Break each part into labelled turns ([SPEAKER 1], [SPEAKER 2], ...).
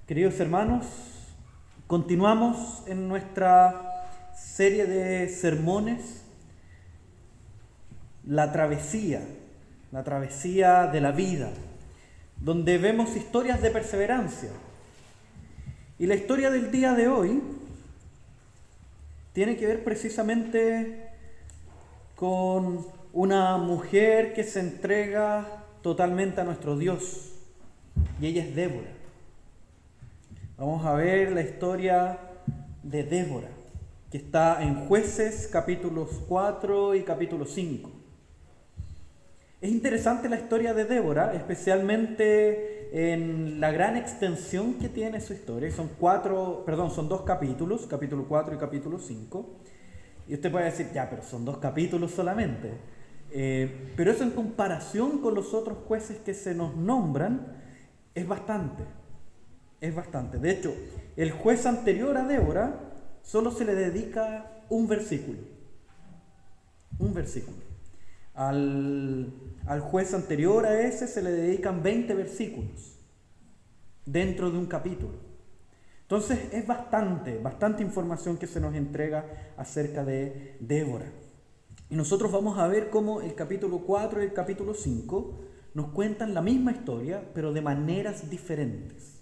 [SPEAKER 1] Queridos hermanos, continuamos en nuestra serie de sermones, la travesía de la vida, donde vemos historias de perseverancia. Y la historia del día de hoy tiene que ver precisamente con una mujer que se entrega totalmente a nuestro Dios, y ella es Débora. Vamos a ver la historia de Débora, que está en Jueces capítulos 4 y capítulo 5. Es interesante la historia de Débora, especialmente en la gran extensión que tiene su historia. Son dos capítulos, capítulo 4 y capítulo 5. Y usted puede decir, ya, pero son 2 capítulos solamente. Pero eso en comparación con los otros jueces que se nos nombran, es bastante. De hecho, el juez anterior a Débora solo se le dedica un versículo. Al juez anterior a ese se le dedican 20 versículos dentro de un capítulo. Entonces es bastante información que se nos entrega acerca de Débora. Y nosotros vamos a ver cómo el capítulo 4 y el capítulo 5 nos cuentan la misma historia, pero de maneras diferentes.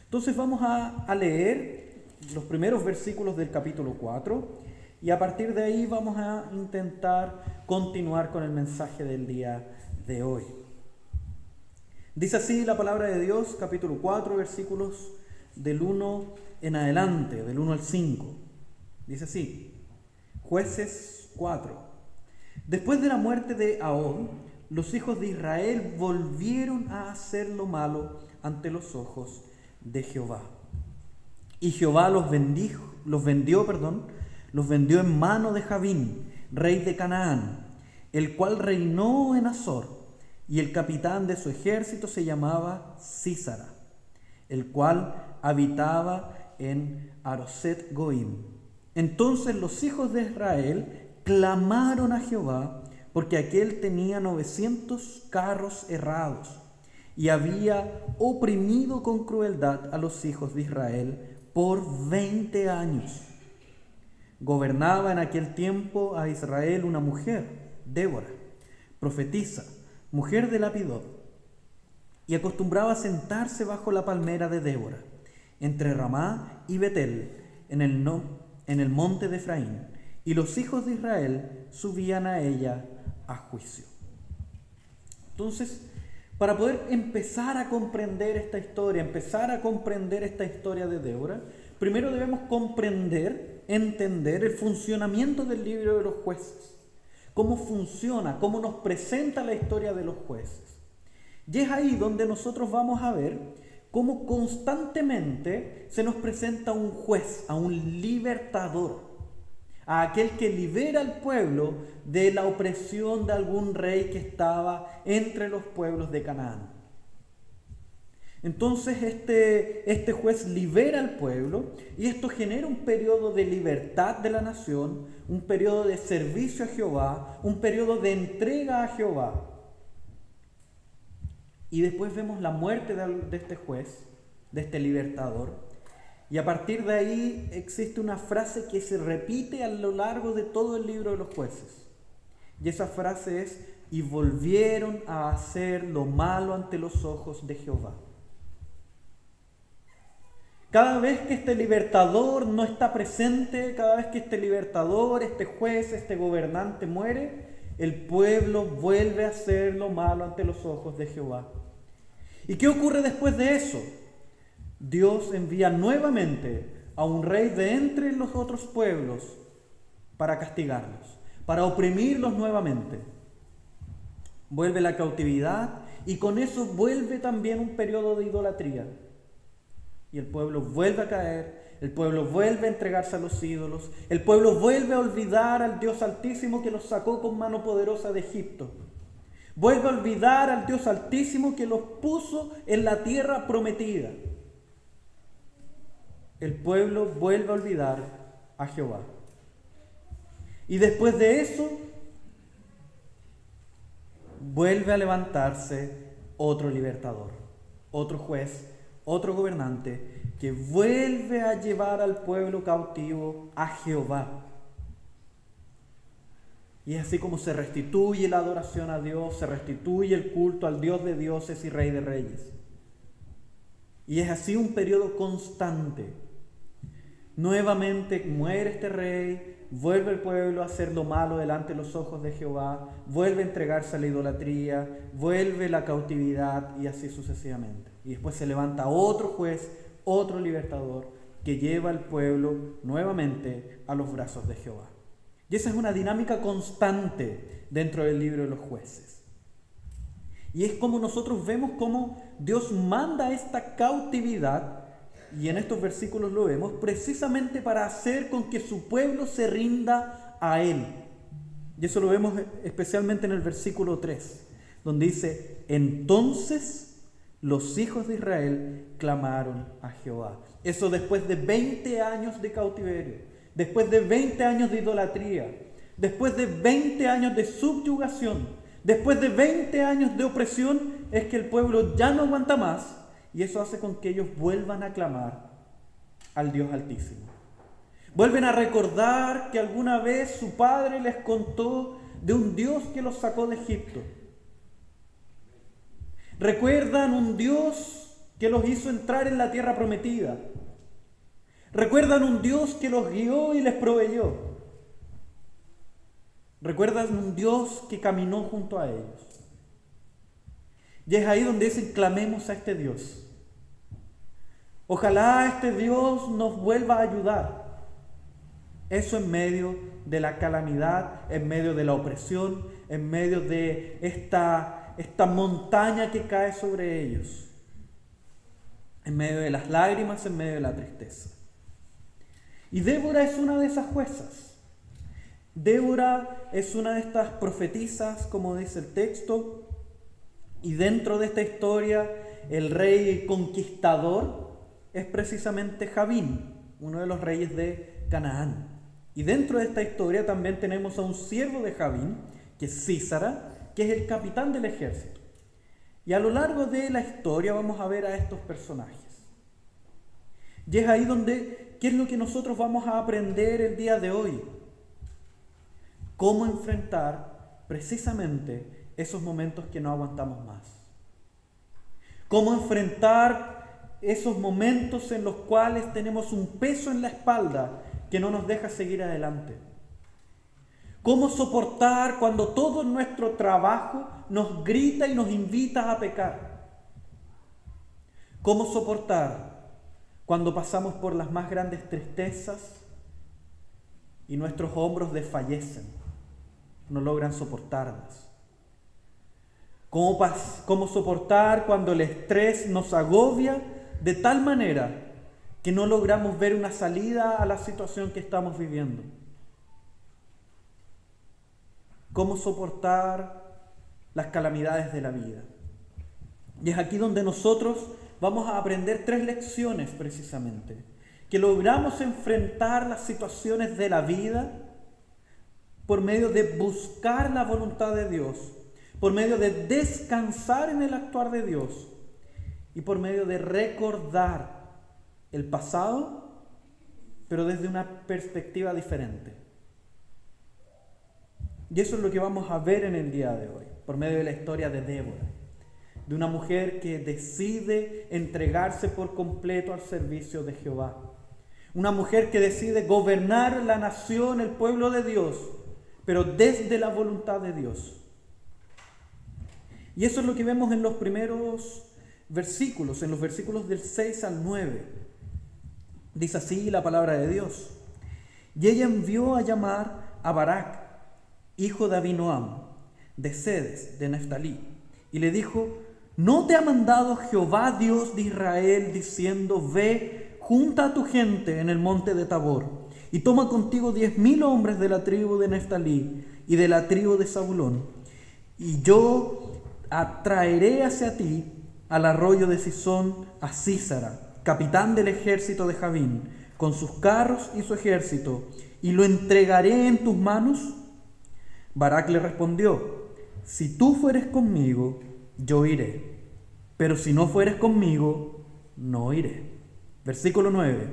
[SPEAKER 1] Entonces vamos a leer los primeros versículos del capítulo 4 y a partir de ahí vamos a intentar continuar con el mensaje del día de hoy. Dice así la palabra de Dios, capítulo 4, versículos del 1 en adelante, del 1 al 5. Dice así, Jueces 4. Después de la muerte de Ahab, los hijos de Israel volvieron a hacer lo malo ante los ojos de Jehová. Y Jehová los vendió en mano de Javín, rey de Canaán, el cual reinó en Azor, y el capitán de su ejército se llamaba Sísara, el cual habitaba en Aroset Goim. Entonces los hijos de Israel clamaron a Jehová, porque aquél tenía 900 carros herrados, y había oprimido con crueldad a los hijos de Israel por 20 años. Gobernaba en aquel tiempo a Israel una mujer, Débora, profetisa, mujer de Lapidot, y acostumbraba a sentarse bajo la palmera de Débora, entre Ramá y Betel, en el monte de Efraín, y los hijos de Israel subían a ella a juicio. Entonces, para poder empezar a comprender esta historia de Débora, primero debemos entender el funcionamiento del libro de los jueces. Cómo funciona, cómo nos presenta la historia de los jueces. Y es ahí donde nosotros vamos a ver cómo constantemente se nos presenta un juez, a un libertador, a aquel que libera al pueblo de la opresión de algún rey que estaba entre los pueblos de Canaán. Entonces este juez libera al pueblo y esto genera un periodo de libertad de la nación, un periodo de servicio a Jehová, un periodo de entrega a Jehová. Y después vemos la muerte de este juez, de este libertador. Y a partir de ahí existe una frase que se repite a lo largo de todo el libro de los jueces. Y esa frase es, y volvieron a hacer lo malo ante los ojos de Jehová. Cada vez que este libertador no está presente, cada vez que este libertador, este juez, este gobernante muere, el pueblo vuelve a hacer lo malo ante los ojos de Jehová. ¿Y qué ocurre después de eso? Dios envía nuevamente a un rey de entre los otros pueblos para castigarlos, para oprimirlos nuevamente. Vuelve la cautividad y con eso vuelve también un periodo de idolatría. Y el pueblo vuelve a caer, el pueblo vuelve a entregarse a los ídolos, el pueblo vuelve a olvidar al Dios Altísimo que los sacó con mano poderosa de Egipto. Vuelve a olvidar al Dios Altísimo que los puso en la tierra prometida. El pueblo vuelve a olvidar a Jehová. Y después de eso, vuelve a levantarse otro libertador, otro juez, otro gobernante, que vuelve a llevar al pueblo cautivo a Jehová. Y es así como se restituye la adoración a Dios, se restituye el culto al Dios de dioses y Rey de reyes. Y es así un periodo constante. Nuevamente muere este rey, vuelve el pueblo a hacer lo malo delante de los ojos de Jehová, vuelve a entregarse a la idolatría, vuelve la cautividad y así sucesivamente. Y después se levanta otro juez, otro libertador, que lleva al pueblo nuevamente a los brazos de Jehová. Y esa es una dinámica constante dentro del libro de los jueces. Y es como nosotros vemos cómo Dios manda esta cautividad, y en estos versículos lo vemos, precisamente para hacer con que su pueblo se rinda a Él. Y eso lo vemos especialmente en el versículo 3, donde dice: entonces los hijos de Israel clamaron a Jehová. Eso después de 20 años de cautiverio. Después de 20 años de idolatría, después de 20 años de subyugación, después de 20 años de opresión, es que el pueblo ya no aguanta más, y eso hace con que ellos vuelvan a clamar al Dios Altísimo. Vuelven a recordar que alguna vez su padre les contó de un Dios que los sacó de Egipto. Recuerdan un Dios que los hizo entrar en la tierra prometida. Recuerdan un Dios que los guió y les proveyó. Recuerdan un Dios que caminó junto a ellos. Y es ahí donde dicen: clamemos a este Dios. Ojalá este Dios nos vuelva a ayudar. Eso en medio de la calamidad, en medio de la opresión, en medio de esta montaña que cae sobre ellos. En medio de las lágrimas, en medio de la tristeza. Y Débora es una de esas juezas. Débora es una de estas profetisas, como dice el texto, y dentro de esta historia el rey conquistador es precisamente Javín, uno de los reyes de Canaán. Y dentro de esta historia también tenemos a un siervo de Javín, que es Sísara, que es el capitán del ejército. Y a lo largo de la historia vamos a ver a estos personajes. Y es ahí donde, ¿qué es lo que nosotros vamos a aprender el día de hoy? Cómo enfrentar precisamente esos momentos que no aguantamos más. Cómo enfrentar esos momentos en los cuales tenemos un peso en la espalda que no nos deja seguir adelante. Cómo soportar cuando todo nuestro trabajo nos grita y nos invita a pecar. Cómo soportar cuando pasamos por las más grandes tristezas y nuestros hombros desfallecen, no logran soportarlas. Cómo soportar cuando el estrés nos agobia de tal manera que no logramos ver una salida a la situación que estamos viviendo. Cómo soportar las calamidades de la vida. Y es aquí donde nosotros vamos a aprender 3 lecciones precisamente, que logramos enfrentar las situaciones de la vida por medio de buscar la voluntad de Dios, por medio de descansar en el actuar de Dios y por medio de recordar el pasado, pero desde una perspectiva diferente. Y eso es lo que vamos a ver en el día de hoy, por medio de la historia de Débora, de una mujer que decide entregarse por completo al servicio de Jehová. Una mujer que decide gobernar la nación, el pueblo de Dios, pero desde la voluntad de Dios. Y eso es lo que vemos en los primeros versículos, en los versículos del 6 al 9. Dice así la palabra de Dios: y ella envió a llamar a Barak, hijo de Abinoam, de Cedes, de Neftalí, y le dijo: ¿no te ha mandado Jehová Dios de Israel diciendo: ve, junta a tu gente en el monte de Tabor, y toma contigo 10,000 hombres de la tribu de Neftalí y de la tribu de Zabulón, y yo atraeré hacia ti al arroyo de Sisón a Sísara, capitán del ejército de Javín, con sus carros y su ejército, y lo entregaré en tus manos? Barak le respondió: si tú fueres conmigo, yo iré, pero si no fueres conmigo, no iré. Versículo 9.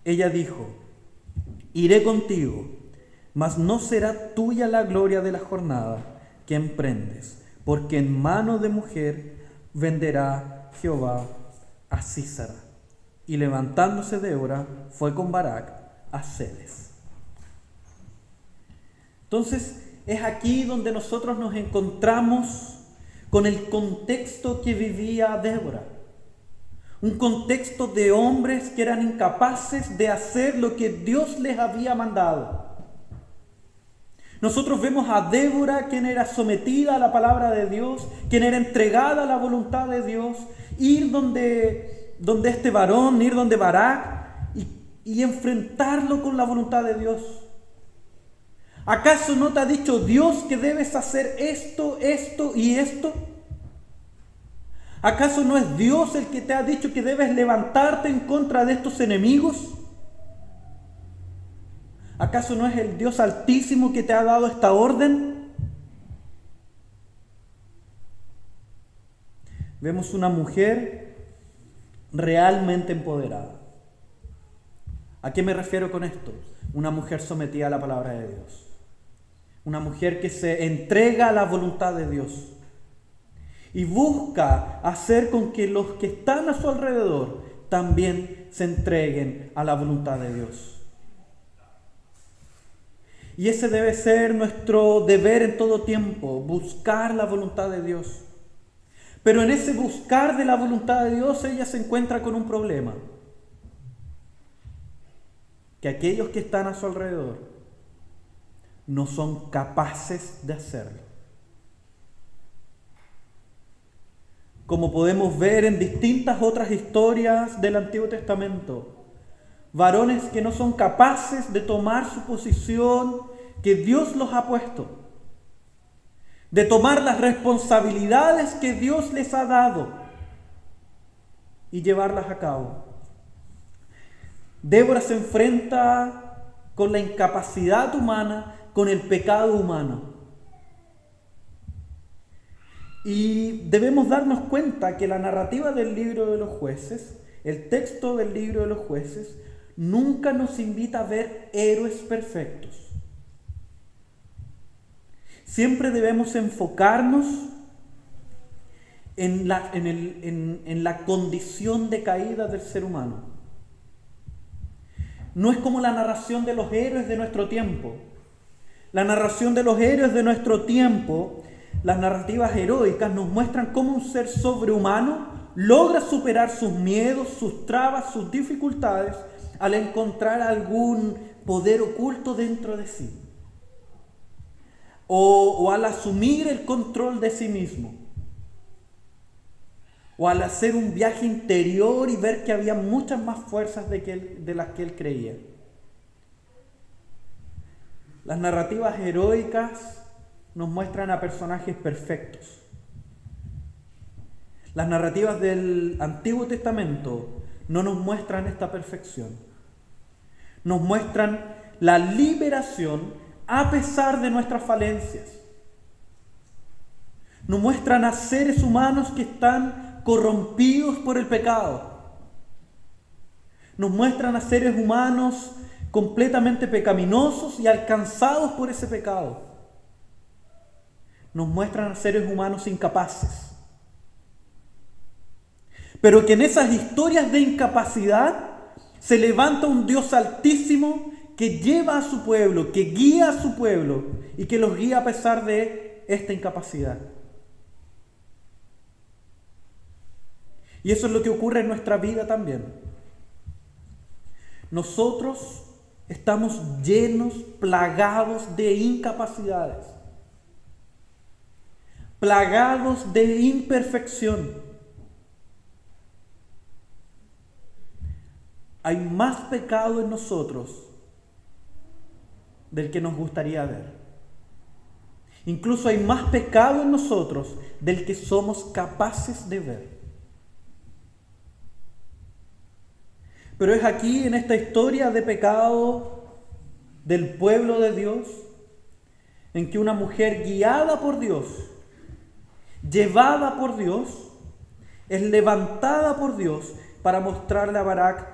[SPEAKER 1] Ella dijo: iré contigo, mas no será tuya la gloria de la jornada que emprendes, porque en mano de mujer venderá Jehová a Sísara. Y levantándose Débora, fue con Barak a Cedes. Entonces, es aquí donde nosotros nos encontramos con el contexto que vivía Débora. Un contexto de hombres que eran incapaces de hacer lo que Dios les había mandado. Nosotros vemos a Débora, quien era sometida a la palabra de Dios, quien era entregada a la voluntad de Dios, ir donde este varón, ir donde Barak y enfrentarlo con la voluntad de Dios. ¿Acaso no te ha dicho Dios que debes hacer esto, esto y esto? ¿Acaso no es Dios el que te ha dicho que debes levantarte en contra de estos enemigos? ¿Acaso no es el Dios Altísimo que te ha dado esta orden? Vemos una mujer realmente empoderada. ¿A qué me refiero con esto? Una mujer sometida a la palabra de Dios. Una mujer que se entrega a la voluntad de Dios y busca hacer con que los que están a su alrededor también se entreguen a la voluntad de Dios. Y ese debe ser nuestro deber en todo tiempo, buscar la voluntad de Dios. Pero en ese buscar de la voluntad de Dios, ella se encuentra con un problema. Que aquellos que están a su alrededor no son capaces de hacerlo. Como podemos ver en distintas otras historias del Antiguo Testamento, varones que no son capaces de tomar su posición que Dios los ha puesto, de tomar las responsabilidades que Dios les ha dado y llevarlas a cabo. Débora se enfrenta con la incapacidad humana, con el pecado humano. Y debemos darnos cuenta que la narrativa del libro de los jueces, el texto del libro de los jueces, nunca nos invita a ver héroes perfectos. Siempre debemos enfocarnos en la condición de caída del ser humano. No es como la narración de los héroes de nuestro tiempo. La narración de los héroes de nuestro tiempo, las narrativas heroicas, nos muestran cómo un ser sobrehumano logra superar sus miedos, sus trabas, sus dificultades al encontrar algún poder oculto dentro de sí. O al asumir el control de sí mismo. O al hacer un viaje interior y ver que había muchas más fuerzas de las que él creía. Las narrativas heroicas nos muestran a personajes perfectos. Las narrativas del Antiguo Testamento no nos muestran esta perfección. Nos muestran la liberación a pesar de nuestras falencias. Nos muestran a seres humanos que están corrompidos por el pecado. Nos muestran a seres humanos completamente pecaminosos y alcanzados por ese pecado. Nos muestran a seres humanos incapaces. Pero que en esas historias de incapacidad se levanta un Dios altísimo que lleva a su pueblo, que guía a su pueblo y que los guía a pesar de esta incapacidad. Y eso es lo que ocurre en nuestra vida también. Nosotros estamos llenos, plagados de incapacidades, plagados de imperfección. Hay más pecado en nosotros del que nos gustaría ver. Incluso hay más pecado en nosotros del que somos capaces de ver. Pero es aquí, en esta historia de pecado del pueblo de Dios, en que una mujer guiada por Dios, llevada por Dios, Es levantada por Dios para mostrarle a Barak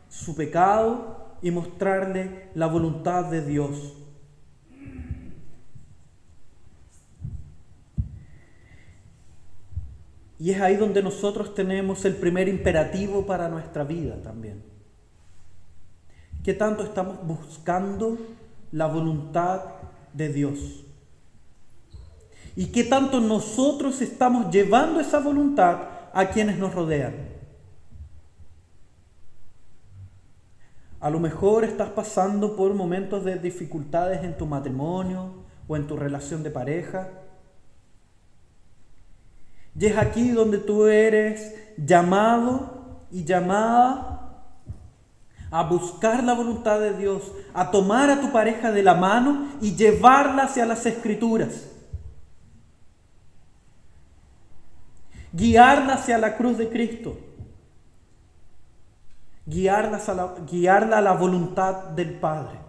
[SPEAKER 1] su pecado y mostrarle la voluntad de Dios. Y es ahí donde nosotros tenemos el primer imperativo para nuestra vida también. ¿Qué tanto estamos buscando la voluntad de Dios? ¿Y qué tanto nosotros estamos llevando esa voluntad a quienes nos rodean? A lo mejor estás pasando por momentos de dificultades en tu matrimonio o en tu relación de pareja. Y es aquí donde tú eres llamado y llamada a buscar la voluntad de Dios, a tomar a tu pareja de la mano y llevarla hacia las Escrituras. Guiarla hacia la cruz de Cristo. Guiarla a la voluntad del Padre.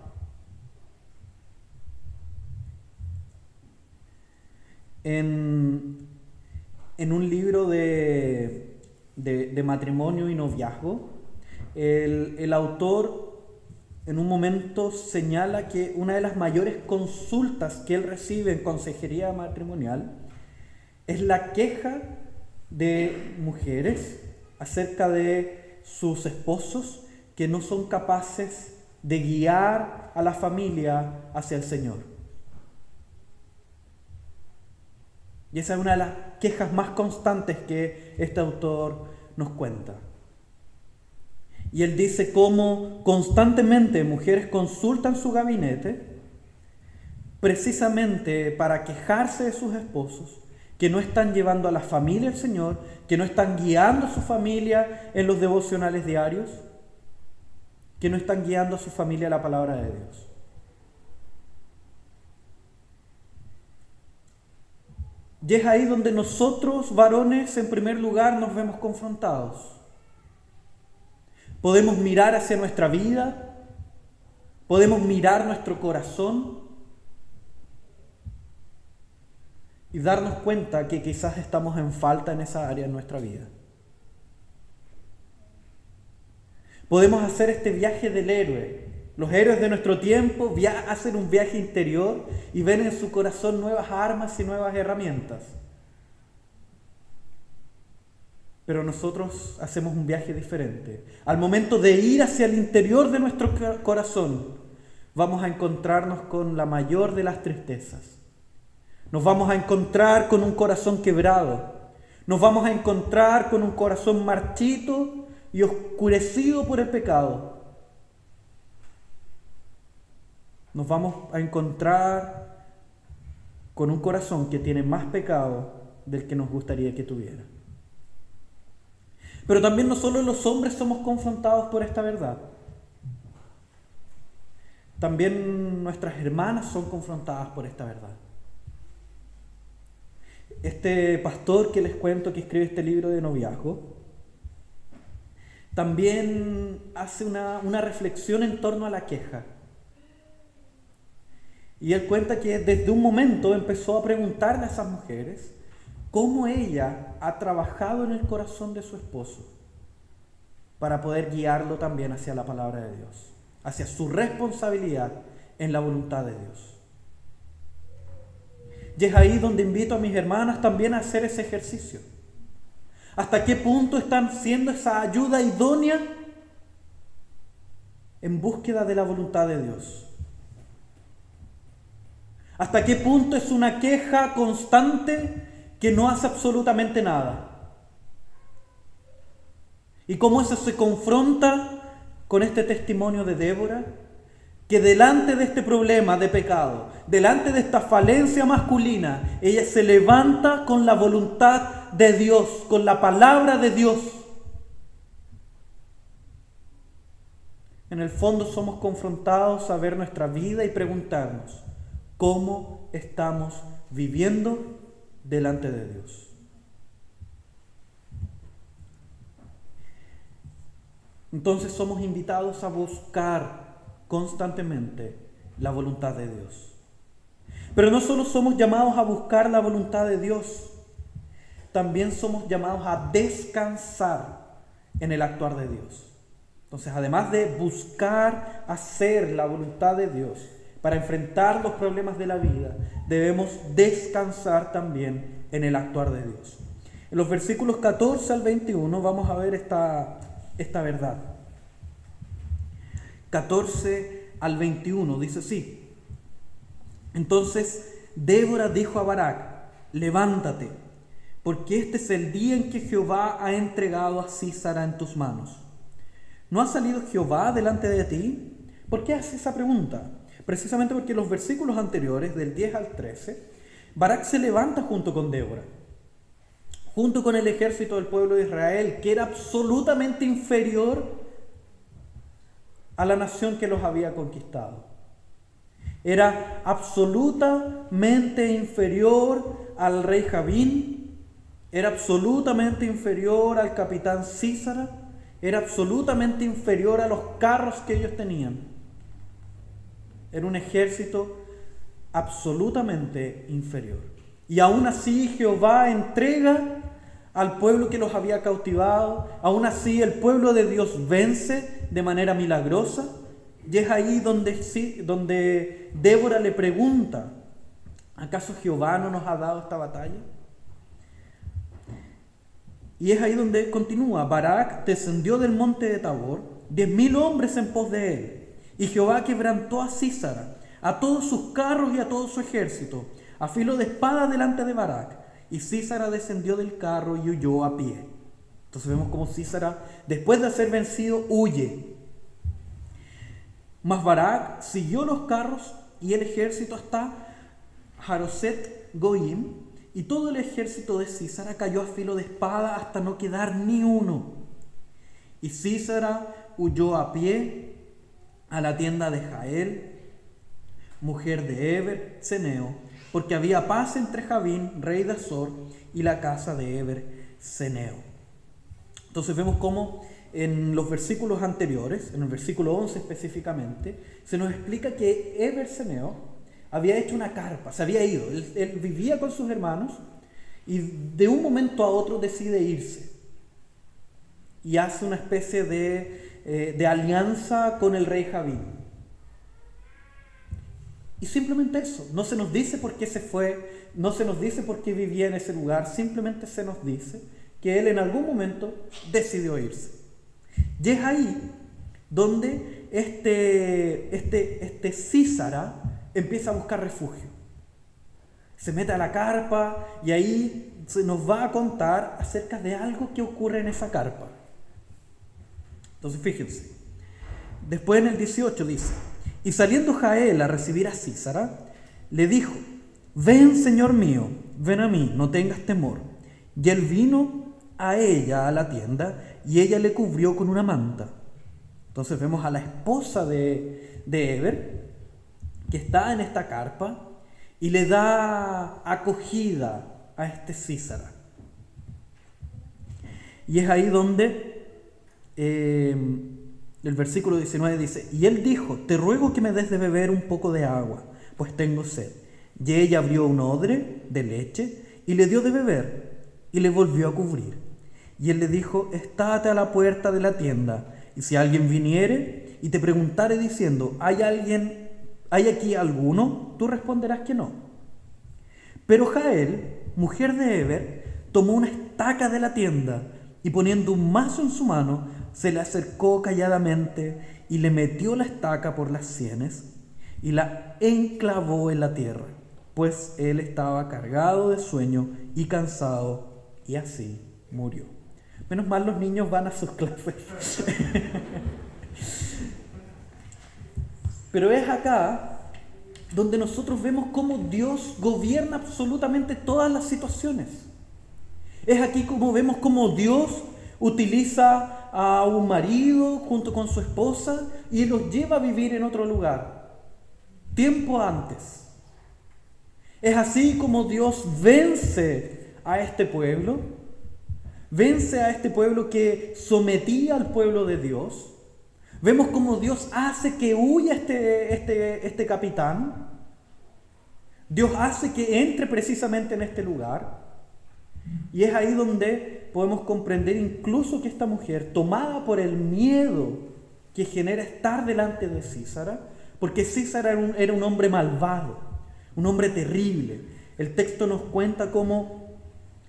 [SPEAKER 1] En un libro de matrimonio y noviazgo, el autor en un momento señala que una de las mayores consultas que él recibe en consejería matrimonial es la queja de mujeres acerca de sus esposos que no son capaces de guiar a la familia hacia el Señor. Y esa es una de las quejas más constantes que este autor nos cuenta. Y él dice cómo constantemente mujeres consultan su gabinete precisamente para quejarse de sus esposos, que no están llevando a la familia al Señor, que no están guiando a su familia en los devocionales diarios, que no están guiando a su familia a la palabra de Dios. Y es ahí donde nosotros, varones, en primer lugar, nos vemos confrontados. Podemos mirar hacia nuestra vida, podemos mirar nuestro corazón y darnos cuenta que quizás estamos en falta en esa área en nuestra vida. Podemos hacer este viaje del héroe. Los héroes de nuestro tiempo hacen un viaje interior y ven en su corazón nuevas armas y nuevas herramientas. Pero nosotros hacemos un viaje diferente. Al momento de ir hacia el interior de nuestro corazón, vamos a encontrarnos con la mayor de las tristezas. Nos vamos a encontrar con un corazón quebrado. Nos vamos a encontrar con un corazón marchito y oscurecido por el pecado. Nos vamos a encontrar con un corazón que tiene más pecado del que nos gustaría que tuviera. Pero también no solo los hombres somos confrontados por esta verdad. También nuestras hermanas son confrontadas por esta verdad. Este pastor que les cuento que escribe este libro de noviazgo también hace una reflexión en torno a la queja. Y él cuenta que desde un momento empezó a preguntarle a esas mujeres cómo ella ha trabajado en el corazón de su esposo para poder guiarlo también hacia la palabra de Dios, hacia su responsabilidad en la voluntad de Dios. Y es ahí donde invito a mis hermanas también a hacer ese ejercicio. ¿Hasta qué punto están siendo esa ayuda idónea en búsqueda de la voluntad de Dios? ¿Hasta qué punto es una queja constante que no hace absolutamente nada? ¿Y cómo eso se confronta con este testimonio de Débora? Que delante de este problema de pecado, delante de esta falencia masculina, ella se levanta con la voluntad de Dios, con la palabra de Dios. En el fondo somos confrontados a ver nuestra vida y preguntarnos, ¿cómo estamos viviendo delante de Dios? Entonces somos invitados a buscar constantemente la voluntad de Dios. Pero no solo somos llamados a buscar la voluntad de Dios, también somos llamados a descansar en el actuar de Dios. Entonces, además de buscar hacer la voluntad de Dios para enfrentar los problemas de la vida, debemos descansar también en el actuar de Dios. En los versículos 14 al 21 vamos a ver esta verdad. 14 al 21 dice así: Entonces Débora dijo a Barak: levántate, porque este es el día en que Jehová ha entregado a Sísara en tus manos. ¿No ha salido Jehová delante de ti? ¿Por qué hace esa pregunta? Precisamente porque en los versículos anteriores, del 10 al 13, Barak se levanta junto con Débora, junto con el ejército del pueblo de Israel, que era absolutamente inferior a la nación que los había conquistado. Era absolutamente inferior al rey Jabín, era absolutamente inferior al capitán Sísara, era absolutamente inferior a los carros que ellos tenían. Era un ejército absolutamente inferior. Y aún así Jehová entrega al pueblo que los había cautivado, aún así el pueblo de Dios vence de manera milagrosa. Y es ahí donde Débora le pregunta: ¿acaso Jehová no nos ha dado esta batalla? Y es ahí donde continúa: Barak descendió del monte de Tabor, 10,000 hombres en pos de él, y Jehová quebrantó a Sísara, a todos sus carros y a todo su ejército, a filo de espada delante de Barak, y Sísara descendió del carro y huyó a pie. Entonces vemos cómo Sísara, después de ser vencido, huye. Mas Barak siguió los carros y el ejército hasta Haroset Goim, y todo el ejército de Sísara cayó a filo de espada hasta no quedar ni uno. Y Sísara huyó a pie a la tienda de Jael, mujer de Eber Ceneo, porque había paz entre Jabín, rey de Azor, y la casa de Eber Ceneo. Entonces vemos cómo en los versículos anteriores, en el versículo 11 específicamente, se nos explica que Eber Ceneo había hecho una carpa, se había ido. Él vivía con sus hermanos y de un momento a otro decide irse. Y hace una especie de alianza con el rey Jabín. Y simplemente eso, no se nos dice por qué se fue, no se nos dice por qué vivía en ese lugar, simplemente se nos dice que él en algún momento decidió irse. Y es ahí donde este Sísara empieza a buscar refugio. Se mete a la carpa y ahí se nos va a contar acerca de algo que ocurre en esa carpa. Entonces fíjense, después en el 18 dice: y saliendo Jael a recibir a Sísara, le dijo: ven, señor mío, ven a mí, no tengas temor. Y él vino a ella a la tienda, y ella le cubrió con una manta. Entonces vemos a la esposa de Eber, que está en esta carpa, y le da acogida a este Sísara. Y es ahí donde el versículo 19 dice: y él dijo: te ruego que me des de beber un poco de agua, pues tengo sed. Y ella abrió un odre de leche y le dio de beber, y le volvió a cubrir. Y él le dijo: estate a la puerta de la tienda, y si alguien viniere y te preguntare diciendo: ¿hay aquí alguno?, tú responderás que no. Pero Jael, mujer de Eber, tomó una estaca de la tienda, y poniendo un mazo en su mano, se le acercó calladamente y le metió la estaca por las sienes y la enclavó en la tierra, pues él estaba cargado de sueño y cansado, y así murió. Menos mal los niños van a sus clases. Pero es acá donde nosotros vemos cómo Dios gobierna absolutamente todas las situaciones. Es aquí como vemos cómo Dios utiliza a un marido junto con su esposa y los lleva a vivir en otro lugar, tiempo antes. Es así como Dios vence a este pueblo que sometía al pueblo de Dios. Vemos cómo Dios hace que huya este capitán. Dios hace que entre precisamente en este lugar. Y es ahí donde podemos comprender incluso que esta mujer, tomada por el miedo que genera estar delante de Sísara, porque Sísara era un hombre malvado, un hombre terrible. El texto nos cuenta cómo,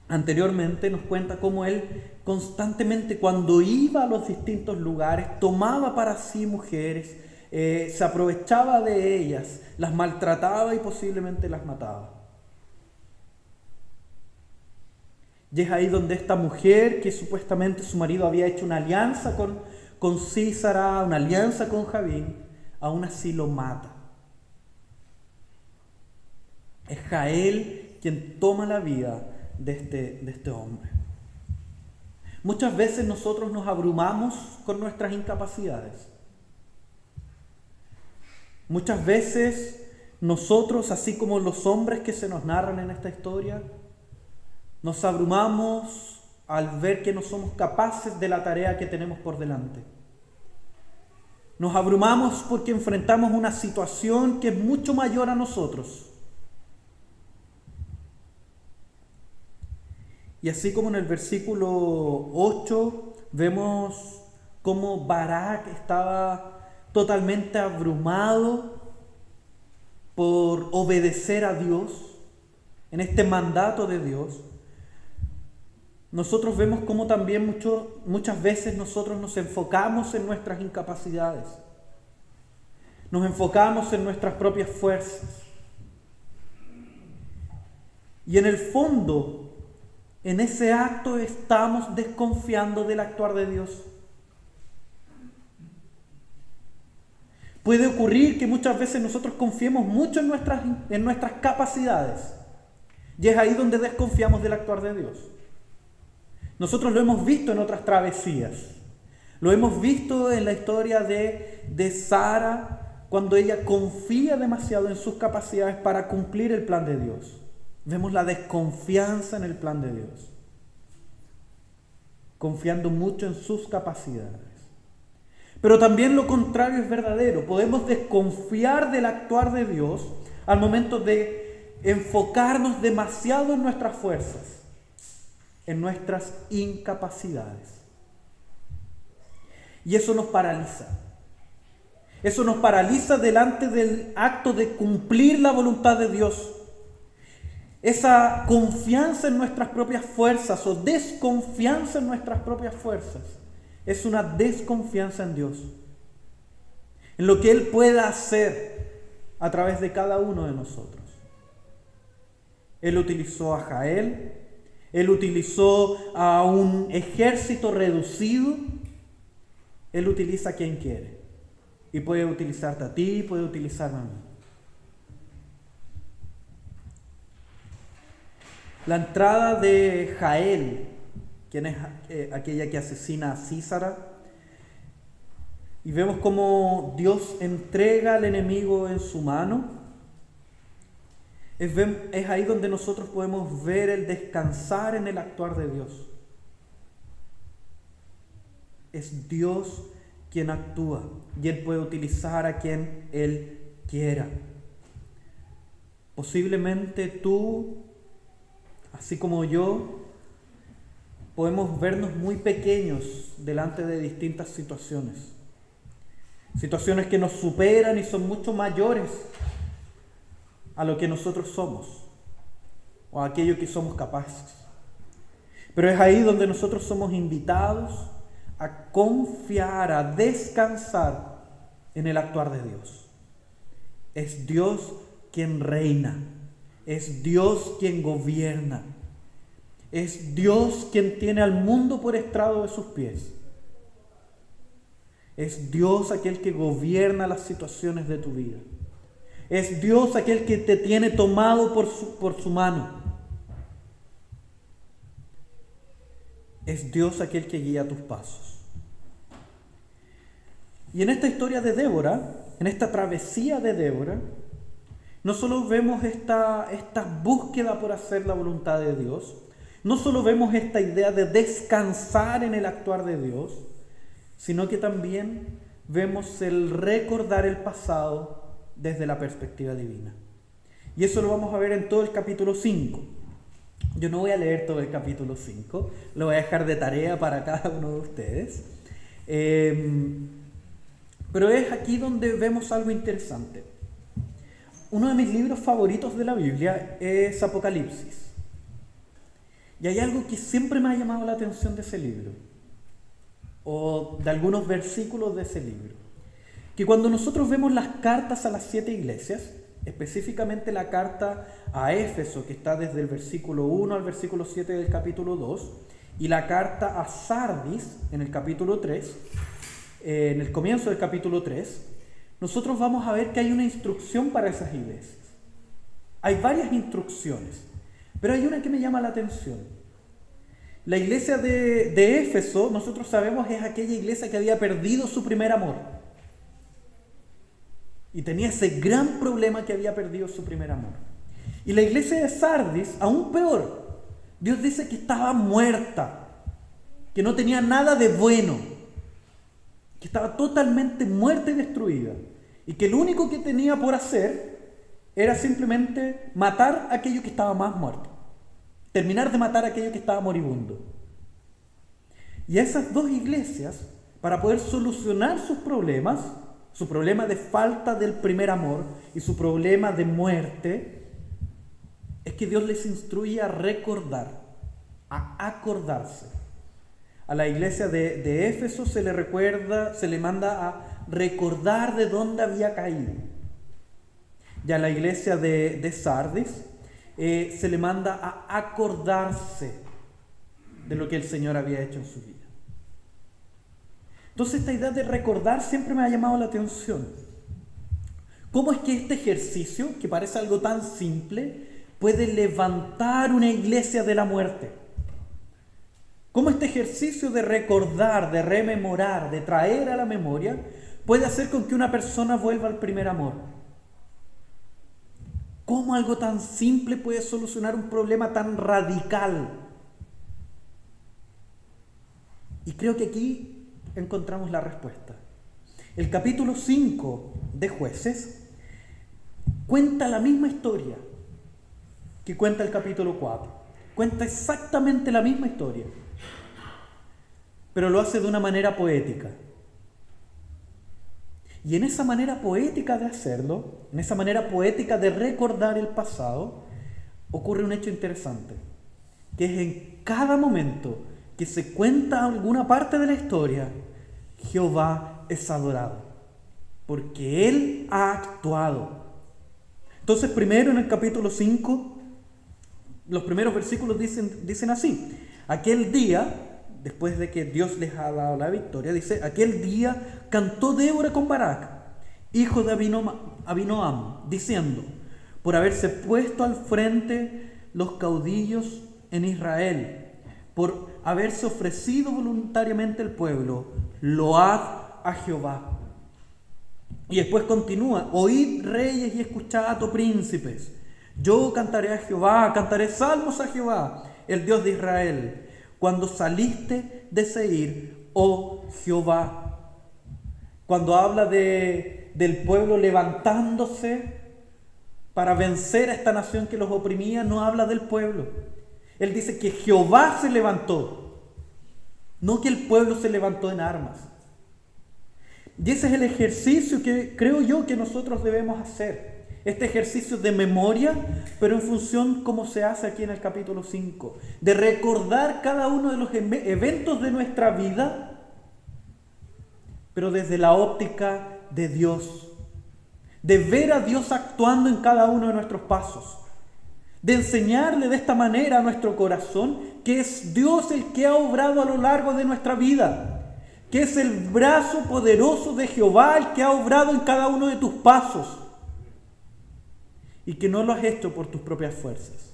[SPEAKER 1] anteriormente nos cuenta cómo él constantemente, cuando iba a los distintos lugares, tomaba para sí mujeres, se aprovechaba de ellas, las maltrataba y posiblemente las mataba. Y es ahí donde esta mujer, que supuestamente su marido había hecho una alianza con Sísara, una alianza con Javín, aún así lo mata. Es Jael quien toma la vida de este hombre. Muchas veces nosotros nos abrumamos con nuestras incapacidades. Muchas veces nosotros, así como los hombres que se nos narran en esta historia, nos abrumamos al ver que no somos capaces de la tarea que tenemos por delante. Nos abrumamos porque enfrentamos una situación que es mucho mayor a nosotros. Y así como en el versículo 8 vemos cómo Barak estaba totalmente abrumado por obedecer a Dios en este mandato de Dios, nosotros vemos cómo también muchas veces nosotros nos enfocamos en nuestras incapacidades, nos enfocamos en nuestras propias fuerzas. Y en el fondo, en ese acto estamos desconfiando del actuar de Dios. Puede ocurrir que muchas veces nosotros confiemos mucho en nuestras capacidades, y es ahí donde desconfiamos del actuar de Dios. Nosotros lo hemos visto en otras travesías. Lo hemos visto en la historia de Sara, cuando ella confía demasiado en sus capacidades para cumplir el plan de Dios. Vemos la desconfianza en el plan de Dios, confiando mucho en sus capacidades. Pero también lo contrario es verdadero. Podemos desconfiar del actuar de Dios al momento de enfocarnos demasiado en nuestras fuerzas, en nuestras incapacidades. Y eso nos paraliza. Eso nos paraliza delante del acto de cumplir la voluntad de Dios. Esa confianza en nuestras propias fuerzas o desconfianza en nuestras propias fuerzas es una desconfianza en Dios, en lo que Él pueda hacer a través de cada uno de nosotros. Él utilizó a Jael, Él utilizó a un ejército reducido. Él utiliza a quien quiere. Y puede utilizarte a ti, puede utilizarme a mí. La entrada de Jael, quien es aquella que asesina a Sísara, y vemos cómo Dios entrega al enemigo en su mano. Es ahí donde nosotros podemos ver el descansar en el actuar de Dios. Es Dios quien actúa y Él puede utilizar a quien Él quiera. Posiblemente tú, así como yo, podemos vernos muy pequeños delante de distintas situaciones. Situaciones que nos superan y son mucho mayores a lo que nosotros somos o a aquello que somos capaces. Pero es ahí donde nosotros somos invitados a confiar, a descansar en el actuar de Dios. Es Dios quien reina, es Dios quien gobierna, es Dios quien tiene al mundo por estrado de sus pies. Es Dios aquel que gobierna las situaciones de tu vida. Es Dios aquel que te tiene tomado por su mano. Es Dios aquel que guía tus pasos. Y en esta historia de Débora, en esta travesía de Débora, no solo vemos esta búsqueda por hacer la voluntad de Dios, no solo vemos esta idea de descansar en el actuar de Dios, sino que también vemos el recordar el pasado desde la perspectiva divina. Y eso lo vamos a ver en todo el capítulo 5. Yo no voy a leer todo el capítulo 5, lo voy a dejar de tarea para cada uno de ustedes. Pero es aquí donde vemos algo interesante. Uno de mis libros favoritos de la Biblia es Apocalipsis. Y hay algo que siempre me ha llamado la atención de ese libro, o de algunos versículos de ese libro. Que cuando nosotros vemos las cartas a las 7 iglesias, específicamente la carta a Éfeso, que está desde el versículo 1 al versículo 7 del capítulo 2, y la carta a Sardis en el capítulo 3, en el comienzo del capítulo 3, nosotros vamos a ver que hay una instrucción para esas iglesias. Hay varias instrucciones, pero hay una que me llama la atención. La iglesia de Éfeso, nosotros sabemos, es aquella iglesia que había perdido su primer amor. Y tenía ese gran problema que había perdido su primer amor. Y la iglesia de Sardis, aún peor, Dios dice que estaba muerta, que no tenía nada de bueno, que estaba totalmente muerta y destruida, y que lo único que tenía por hacer era simplemente matar a aquello que estaba más muerto, terminar de matar a aquello que estaba moribundo. Y a esas dos iglesias, para poder solucionar sus problemas, su problema de falta del primer amor y su problema de muerte, es que Dios les instruye a recordar, a acordarse. A la iglesia de Éfeso se le recuerda, se le manda a recordar de dónde había caído. Y a la iglesia de Sardis se le manda a acordarse de lo que el Señor había hecho en su vida. Entonces esta idea de recordar siempre me ha llamado la atención. ¿Cómo es que este ejercicio, que parece algo tan simple, puede levantar una iglesia de la muerte? ¿Cómo este ejercicio de recordar, de rememorar, de traer a la memoria, puede hacer con que una persona vuelva al primer amor? ¿Cómo algo tan simple puede solucionar un problema tan radical? Y creo que aquí encontramos la respuesta. El capítulo 5 de Jueces cuenta la misma historia que cuenta el capítulo 4. Cuenta exactamente la misma historia, pero lo hace de una manera poética. Y en esa manera poética de hacerlo, en esa manera poética de recordar el pasado, ocurre un hecho interesante, que es en cada momento que se cuenta alguna parte de la historia, Jehová es adorado, porque Él ha actuado. Entonces, primero en el capítulo 5, los primeros versículos dicen así: aquel día, después de que Dios les ha dado la victoria, dice: aquel día cantó Débora con Barak, hijo de Abinoam, diciendo: por haberse puesto al frente los caudillos en Israel, por haberse ofrecido voluntariamente el pueblo, load a Jehová. Y después continúa: oíd reyes y escuchad, oh príncipes, yo cantaré a Jehová, cantaré salmos a Jehová, el Dios de Israel, cuando saliste de Seir, oh Jehová. Cuando habla del pueblo levantándose para vencer a esta nación que los oprimía, no habla del pueblo. Él dice que Jehová se levantó, no que el pueblo se levantó en armas. Y ese es el ejercicio que creo yo que nosotros debemos hacer. Este ejercicio de memoria, pero en función como se hace aquí en el capítulo 5, de recordar cada uno de los eventos de nuestra vida, pero desde la óptica de Dios, de ver a Dios actuando en cada uno de nuestros pasos, de enseñarle de esta manera a nuestro corazón que es Dios el que ha obrado a lo largo de nuestra vida, que es el brazo poderoso de Jehová el que ha obrado en cada uno de tus pasos, y que no lo has hecho por tus propias fuerzas.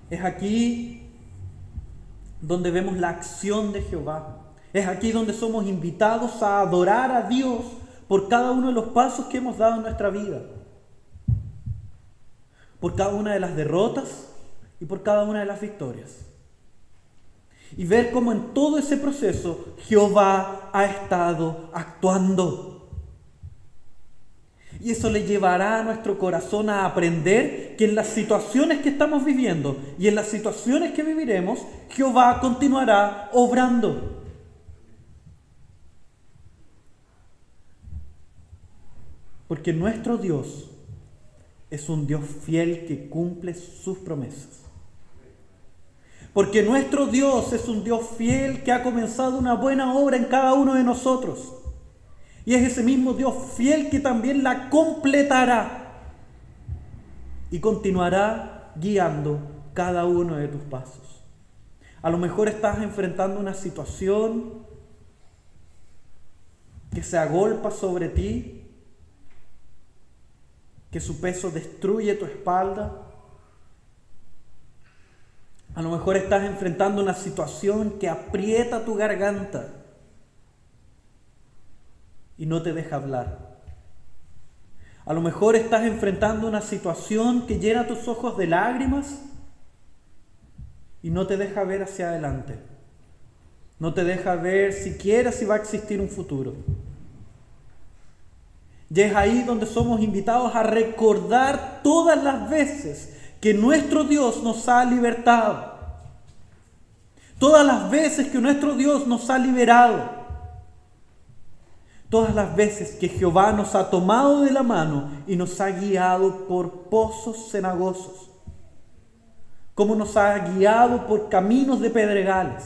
[SPEAKER 1] Es aquí donde vemos la acción de Jehová. Es aquí donde somos invitados a adorar a Dios por cada uno de los pasos que hemos dado en nuestra vida, por cada una de las derrotas y por cada una de las victorias. Y ver cómo en todo ese proceso Jehová ha estado actuando. Y eso le llevará a nuestro corazón a aprender que en las situaciones que estamos viviendo y en las situaciones que viviremos, Jehová continuará obrando. Porque nuestro Dios es un Dios fiel que cumple sus promesas. Porque nuestro Dios es un Dios fiel que ha comenzado una buena obra en cada uno de nosotros. Y es ese mismo Dios fiel que también la completará y continuará guiando cada uno de tus pasos. A lo mejor estás enfrentando una situación que se agolpa sobre ti, que su peso destruye tu espalda. A lo mejor estás enfrentando una situación que aprieta tu garganta y no te deja hablar. A lo mejor estás enfrentando una situación que llena tus ojos de lágrimas y no te deja ver hacia adelante. No te deja ver siquiera si va a existir un futuro. Y es ahí donde somos invitados a recordar todas las veces que nuestro Dios nos ha libertado. Todas las veces que nuestro Dios nos ha liberado. Todas las veces que Jehová nos ha tomado de la mano y nos ha guiado por pozos cenagosos. Como nos ha guiado por caminos de pedregales.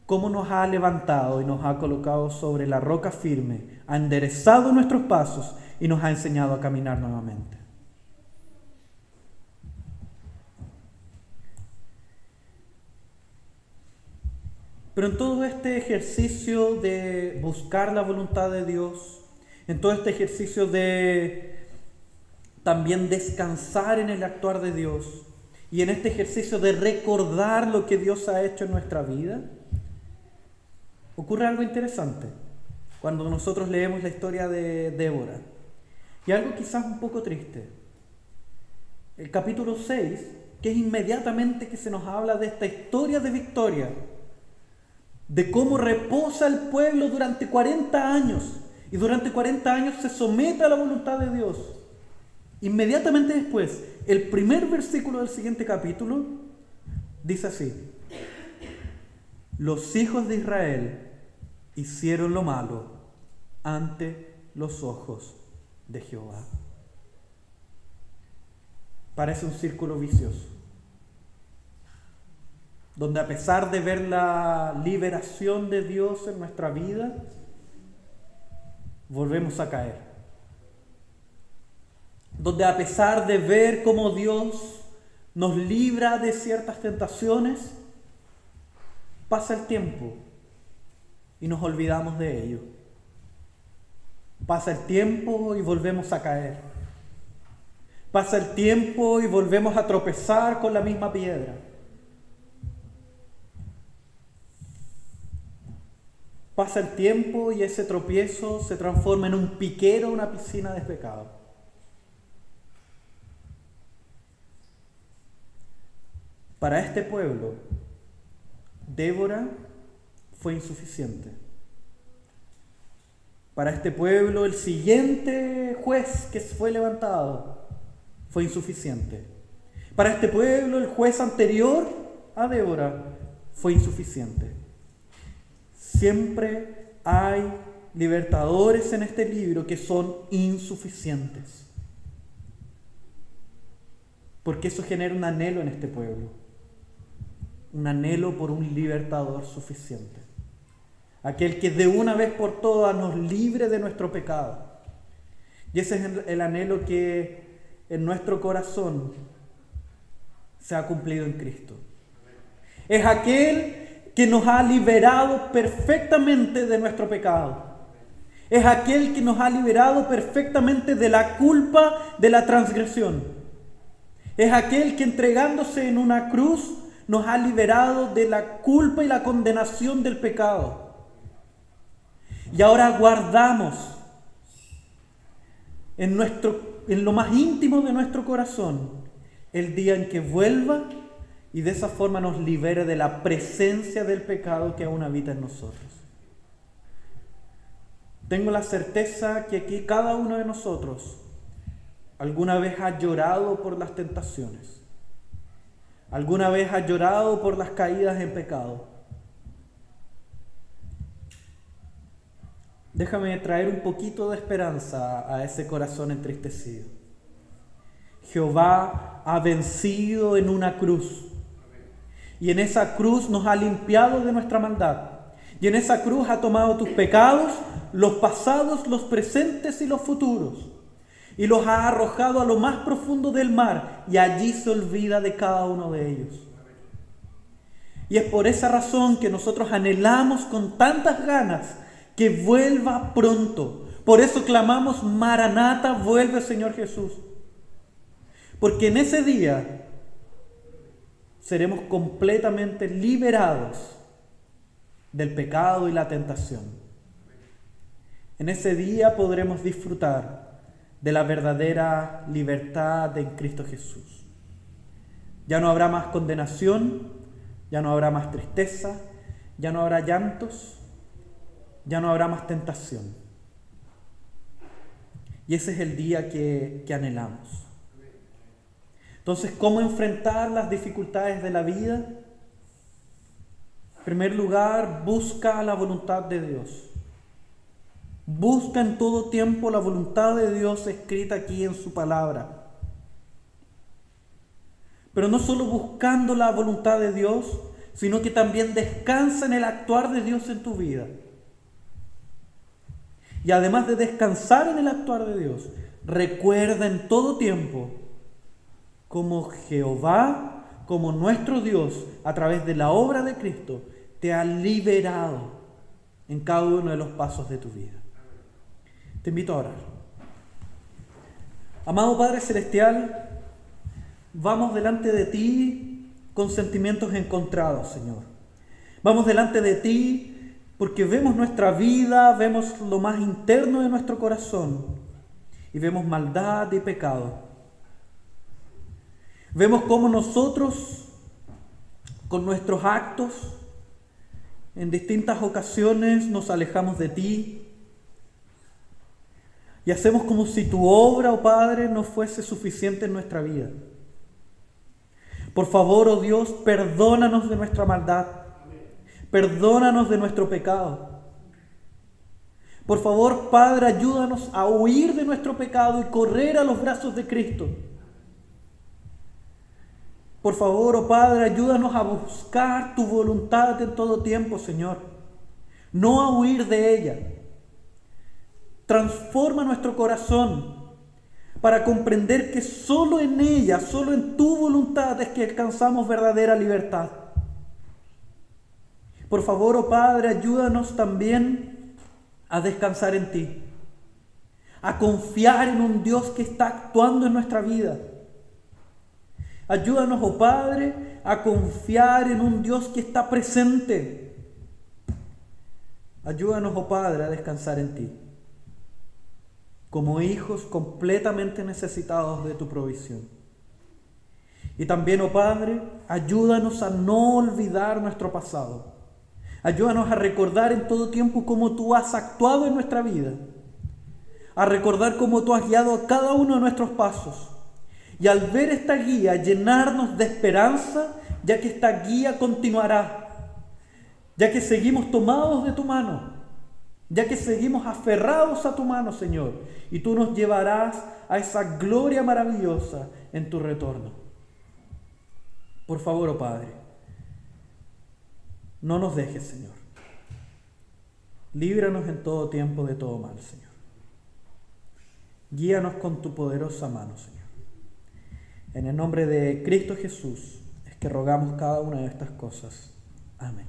[SPEAKER 1] Cómo nos ha levantado y nos ha colocado sobre la roca firme, ha enderezado nuestros pasos y nos ha enseñado a caminar nuevamente. Pero en todo este ejercicio de buscar la voluntad de Dios, en todo este ejercicio de también descansar en el actuar de Dios y en este ejercicio de recordar lo que Dios ha hecho en nuestra vida, ocurre algo interesante cuando nosotros leemos la historia de Débora. Y algo quizás un poco triste. El capítulo 6, que es inmediatamente que se nos habla de esta historia de victoria, de cómo reposa el pueblo durante 40 años, y durante 40 años se somete a la voluntad de Dios. Inmediatamente después, el primer versículo del siguiente capítulo dice así: los hijos de Israel hicieron lo malo ante los ojos de Jehová. Parece un círculo vicioso, donde a pesar de ver la liberación de Dios en nuestra vida, volvemos a caer. Donde a pesar de ver cómo Dios nos libra de ciertas tentaciones, pasa el tiempo y nos olvidamos de ello. Pasa el tiempo y volvemos a caer. Pasa el tiempo y volvemos a tropezar con la misma piedra. Pasa el tiempo y ese tropiezo se transforma en un piquero, una piscina de pecado. Para este pueblo, Débora fue insuficiente. Para este pueblo, el siguiente juez que fue levantado fue insuficiente. Para este pueblo, el juez anterior a Débora fue insuficiente. Siempre hay libertadores en este libro que son insuficientes. Porque eso genera un anhelo en este pueblo. Un anhelo por un libertador suficiente. Aquel que de una vez por todas nos libre de nuestro pecado. Y ese es el anhelo que en nuestro corazón se ha cumplido en Cristo. Es aquel que nos ha liberado perfectamente de nuestro pecado. Es aquel que nos ha liberado perfectamente de la culpa de la transgresión. Es aquel que entregándose en una cruz nos ha liberado de la culpa y la condenación del pecado. Y ahora guardamos en lo más íntimo de nuestro corazón el día en que vuelva y de esa forma nos libere de la presencia del pecado que aún habita en nosotros. Tengo la certeza que aquí cada uno de nosotros alguna vez ha llorado por las tentaciones. Alguna vez ha llorado por las caídas en pecado. Déjame traer un poquito de esperanza a ese corazón entristecido. Jehová ha vencido en una cruz. Y en esa cruz nos ha limpiado de nuestra maldad. Y en esa cruz ha tomado tus pecados, los pasados, los presentes y los futuros. Y los ha arrojado a lo más profundo del mar. Y allí se olvida de cada uno de ellos. Y es por esa razón que nosotros anhelamos con tantas ganas que vuelva pronto. Por eso clamamos: Maranata, vuelve Señor Jesús. Porque en ese día seremos completamente liberados del pecado y la tentación. En ese día podremos disfrutar de la verdadera libertad en Cristo Jesús. Ya no habrá más condenación, ya no habrá más tristeza, ya no habrá llantos, ya no habrá más tentación. Y ese es el día que anhelamos. Entonces, ¿cómo enfrentar las dificultades de la vida? En primer lugar, busca la voluntad de Dios. Busca en todo tiempo la voluntad de Dios escrita aquí en su palabra. Pero no solo buscando la voluntad de Dios, sino que también descansa en el actuar de Dios en tu vida. Y además de descansar en el actuar de Dios, recuerda en todo tiempo como Jehová, como nuestro Dios, a través de la obra de Cristo, te ha liberado en cada uno de los pasos de tu vida. Te invito a orar. Amado Padre Celestial, vamos delante de ti con sentimientos encontrados, Señor. Vamos delante de ti porque vemos nuestra vida, vemos lo más interno de nuestro corazón y vemos maldad y pecado. Vemos cómo nosotros, con nuestros actos, en distintas ocasiones nos alejamos de ti y hacemos como si tu obra, oh Padre, no fuese suficiente en nuestra vida. Por favor, oh Dios, perdónanos de nuestra maldad. Perdónanos de nuestro pecado. Por favor, Padre, ayúdanos a huir de nuestro pecado y correr a los brazos de Cristo. Por favor, oh Padre, ayúdanos a buscar tu voluntad en todo tiempo, Señor. No a huir de ella. Transforma nuestro corazón para comprender que solo en ella, solo en tu voluntad es que alcanzamos verdadera libertad. Por favor, oh Padre, ayúdanos también a descansar en ti, a confiar en un Dios que está actuando en nuestra vida. Ayúdanos, oh Padre, a confiar en un Dios que está presente. Ayúdanos, oh Padre, a descansar en ti, como hijos completamente necesitados de tu provisión. Y también, oh Padre, ayúdanos a no olvidar nuestro pasado. Ayúdanos a recordar en todo tiempo cómo tú has actuado en nuestra vida, a recordar cómo tú has guiado a cada uno de nuestros pasos. Y al ver esta guía, llenarnos de esperanza, ya que esta guía continuará, ya que seguimos tomados de tu mano, ya que seguimos aferrados a tu mano, Señor, y tú nos llevarás a esa gloria maravillosa en tu retorno. Por favor, oh Padre, no nos dejes, Señor. Líbranos en todo tiempo de todo mal, Señor. Guíanos con tu poderosa mano, Señor. En el nombre de Cristo Jesús es que rogamos cada una de estas cosas. Amén.